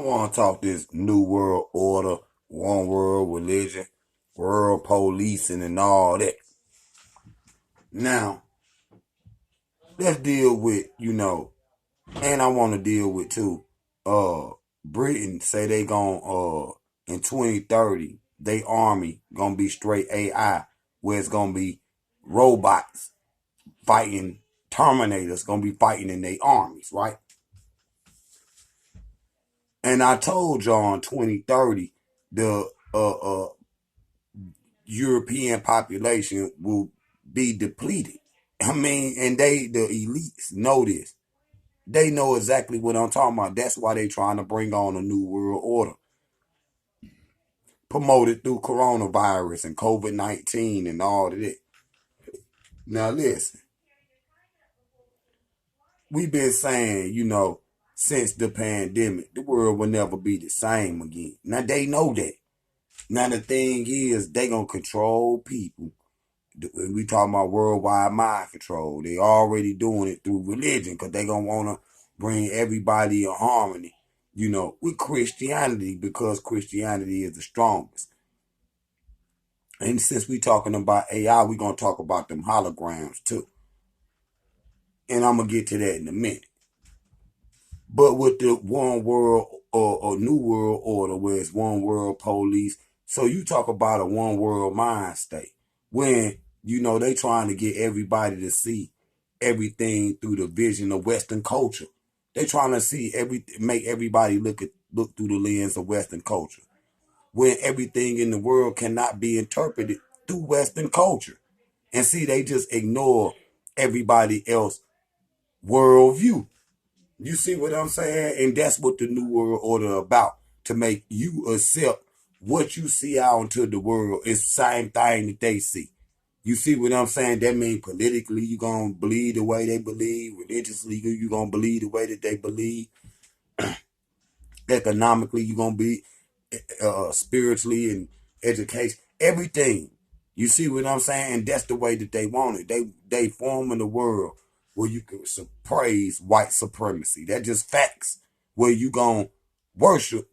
want to talk this new world order, one world religion, world policing, and all that. Now, let's deal with, and I want to deal with too. Britain say they in 2030, they army gonna be straight AI, where it's gonna be robots fighting Terminators, gonna be fighting in their armies, right? And I told y'all in 2030, the European population will be depleted. I mean, and the elites know this. They know exactly what I'm talking about. That's why they trying to bring on a new world order. Promoted through coronavirus and COVID-19 and all of that. Now listen, we've been saying, since the pandemic, the world will never be the same again. Now they know that. Now the thing is, they gonna control people. We talking about worldwide mind control. They already doing it through religion because they gonna wanna bring everybody in harmony, with Christianity because Christianity is the strongest. And since we talking about AI, we gonna talk about them holograms too. And I'm gonna get to that in a minute. But with the one world or new world order, where it's one world police, so you talk about a one world mind state when they trying to get everybody to see everything through the vision of Western culture. They trying to see make everybody look through the lens of Western culture, when everything in the world cannot be interpreted through Western culture. And see, they just ignore everybody else worldview. You see what I'm saying? And that's what the New World Order about. To make you accept what you see out into the world is the same thing that they see. You see what I'm saying? That means politically you going to believe the way they believe. Religiously you going to believe the way that they believe. Economically you going to be spiritually and education. Everything. You see what I'm saying? And that's the way that they want it. They forming the world where you can praise white supremacy. That's just facts. Where you gonna worship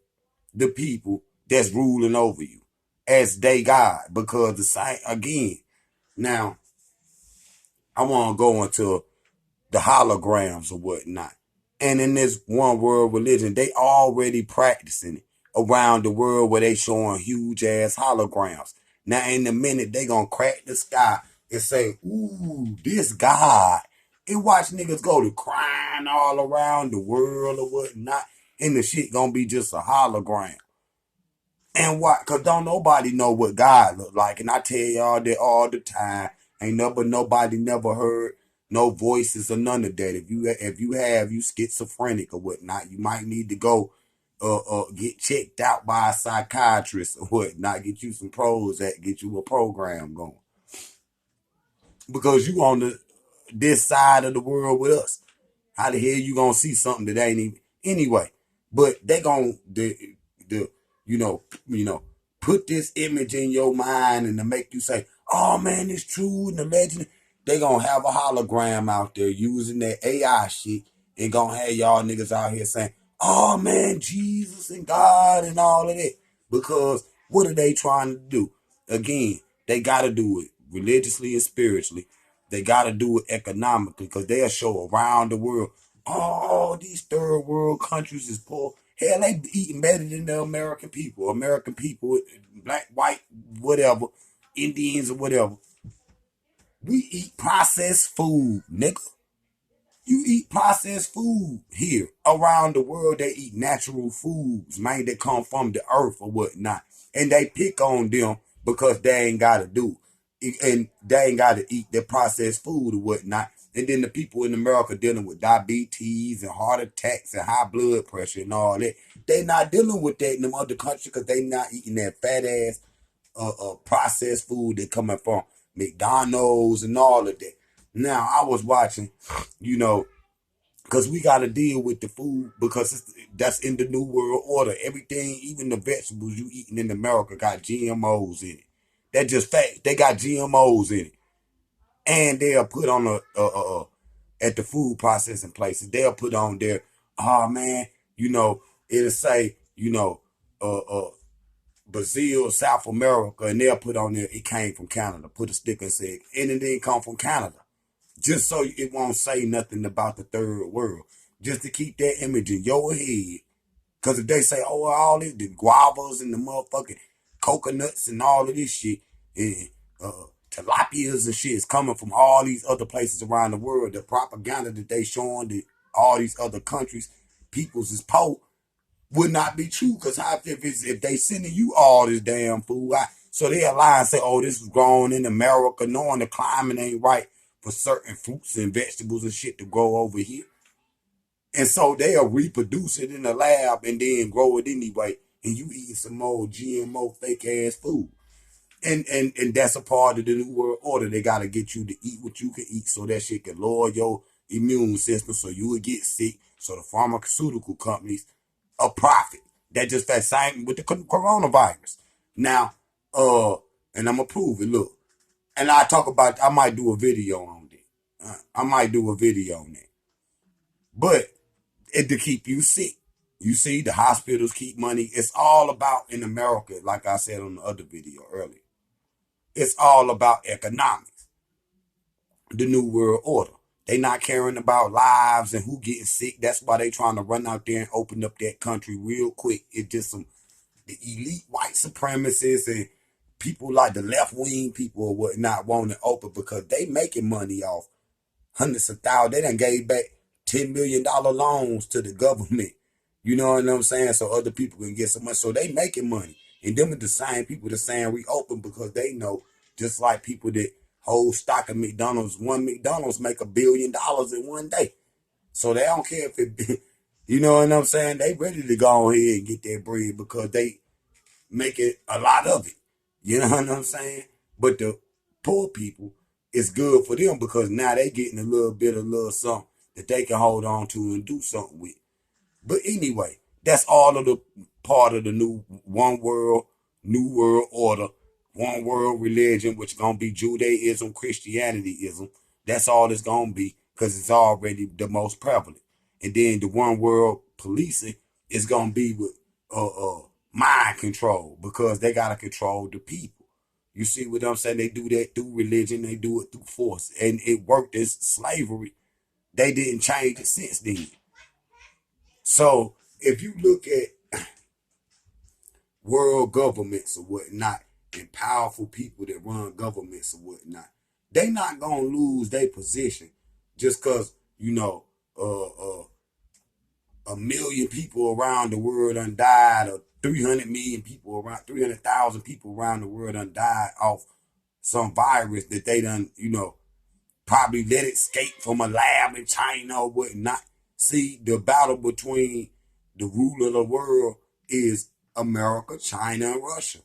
the people that's ruling over you as they God. Because the same again. Now, I want to go into the holograms or whatnot. And in this one world religion, they already practicing it around the world where they showing huge ass holograms. Now in a minute, they gonna crack the sky and say, ooh, this God. And watch niggas go to crying all around the world or whatnot. And the shit gonna be just a hologram. And what? Cause don't nobody know what God look like. And I tell y'all that all the time. Ain't nobody never heard no voices or none of that. If you schizophrenic or whatnot, you might need to go get checked out by a psychiatrist or whatnot. Get you some Prozac, get you a program going. Because you on this side of the world with us. How the hell you gonna see something that ain't even anyway? But they gonna the you know put this image in your mind and to make you say, oh man, it's true and the legend. They gonna have a hologram out there using that AI shit and gonna have y'all niggas out here saying, oh man, Jesus and God and all of that. Because what are they trying to do? Again, they gotta do it religiously and spiritually. They got to do it economically because they'll show around the world, oh, these third world countries is poor. Hell, they eating better than the American people. American people, black, white, whatever, Indians or whatever. We eat processed food, nigga. You eat processed food here. Around the world, they eat natural foods, man, that come from the earth or whatnot. And they pick on them because they ain't got to do it. And they ain't got to eat their processed food or whatnot. And then the people in America dealing with diabetes and heart attacks and high blood pressure and all that. They not dealing with that in them other countries because they not eating that fat ass processed food that coming from McDonald's and all of that. Now, I was watching, because we got to deal with the food because that's in the new world order. Everything, even the vegetables you eating in America got GMOs in it. That just fact. They got GMOs in it. And they'll put on at the food processing places, they'll put on there, oh man, it'll say you know, uh, uh, Brazil, South America, and they'll put on there, it came from Canada. Put a sticker and say, and it didn't come from Canada. Just so it won't say nothing about the third world. Just to keep that image in your head. Because if they say, oh, all this, the guavas and the motherfucking coconuts and all of this shit, and tilapias and shit is coming from all these other places around the world, the propaganda that they showing that all these other countries, peoples is poor, would not be true. Because if they sending you all this damn food, so they lie and say, oh, this was grown in America, knowing the climate ain't right for certain fruits and vegetables and shit to grow over here. And so they'll reproduce it in the lab and then grow it anyway. And you eating some more GMO fake ass food. And that's a part of the New World Order. They gotta get you to eat what you can eat so that shit can lower your immune system so you would get sick. So the pharmaceutical companies a profit. That just that same with the coronavirus. Now, and I'm gonna prove it. Look, and I might do a video on that. I might do a video on that. But it to keep you sick. You see, the hospitals keep money. It's all about in America, like I said on the other video earlier. It's all about economics. The New World Order. They not caring about lives and who getting sick. That's why they trying to run out there and open up that country real quick. It's just some the elite white supremacists and people like the left wing people or whatnot want to open because they making money off hundreds of thousands. They done gave back $10 million loans to the government. You know what I'm saying? So other people can get some money. So they making money. And them are the same people that saying reopen because they know, just like people that hold stock of McDonald's, one McDonald's make $1 billion in one day. So they don't care if it, you know what I'm saying? They ready to go ahead and get that bread because they making a lot of it. You know what I'm saying? But the poor people, it's good for them because now they getting a little something that they can hold on to and do something with. But anyway, that's all of the part of the New World Order, one world religion, which is gonna be Judaism, Christianityism. That's all it's gonna be because it's already the most prevalent. And then the one world policing is gonna be with mind control because they gotta control the people. You see what I'm saying? They do that through religion, they do it through force, and it worked as slavery. They didn't change it since then. So if you look at world governments or whatnot and powerful people that run governments or whatnot, they not gonna lose their position just cause, a million people around the world done died or 300 million people around 300,000 people around the world done died off some virus that they done, probably let it escape from a lab in China or whatnot. See, the battle between the ruler of the world is America, China, and Russia.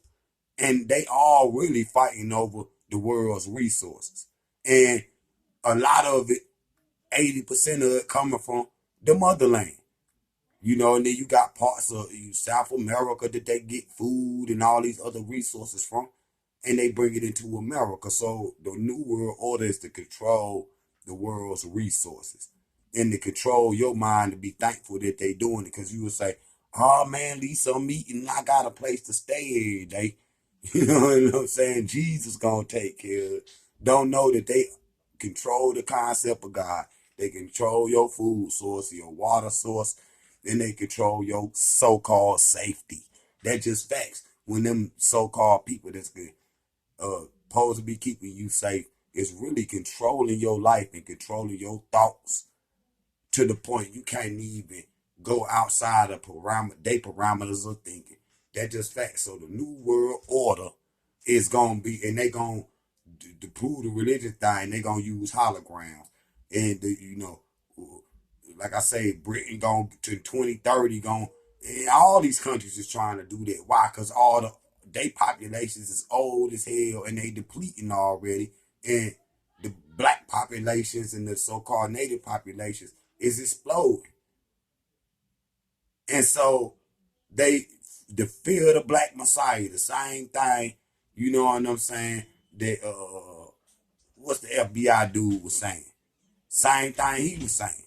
And they all really fighting over the world's resources. And a lot of it, 80% of it coming from the motherland. And then you got parts of South America that they get food and all these other resources from, and they bring it into America. So the New World Order is to control the world's resources and to control your mind to be thankful that they doing it. Because you would say, oh man, at least I'm eating, I got a place to stay every day. You know what I'm saying? Jesus gonna take care of it. Don't know that they control the concept of God. They control your food source, your water source, and they control your so-called safety. That's just facts. When them so-called people that's good supposed to be keeping you safe is really controlling your life and controlling your thoughts to the point you can't even go outside of they parameters of thinking. That's just facts. So the New World Order is gonna be, and they gonna to prove the religion thing, they gonna use holograms, and like I say, Britain going to 2030 going, and all these countries is trying to do that. Why? Because all they populations is old as hell and they depleting already, and the black populations and the so-called native populations is exploding. And so they the fear of the black messiah, the same thing, you know what I'm saying? That what's the FBI dude was saying? Same thing he was saying.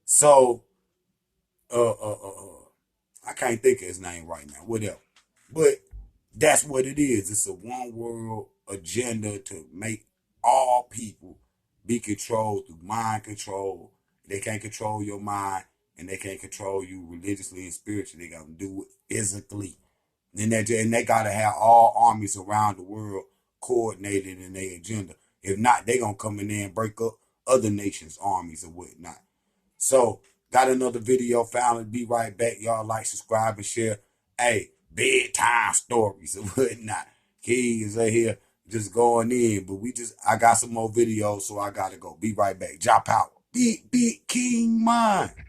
So uh uh uh, uh I can't think of his name right now. Whatever. But that's what it is. It's a one world agenda to make all people be controlled through mind control. They can't control your mind and they can't control you religiously and spiritually. They gotta do it physically. And they gotta have all armies around the world coordinated in their agenda. If not, they gonna come in there and break up other nations' armies or whatnot. So, got another video found. Be right back. Y'all like, subscribe, and share. Hey, bedtime stories and whatnot. King is right here just going in. But I got some more videos, so I gotta go. Be right back. Drop out. Big King Mine.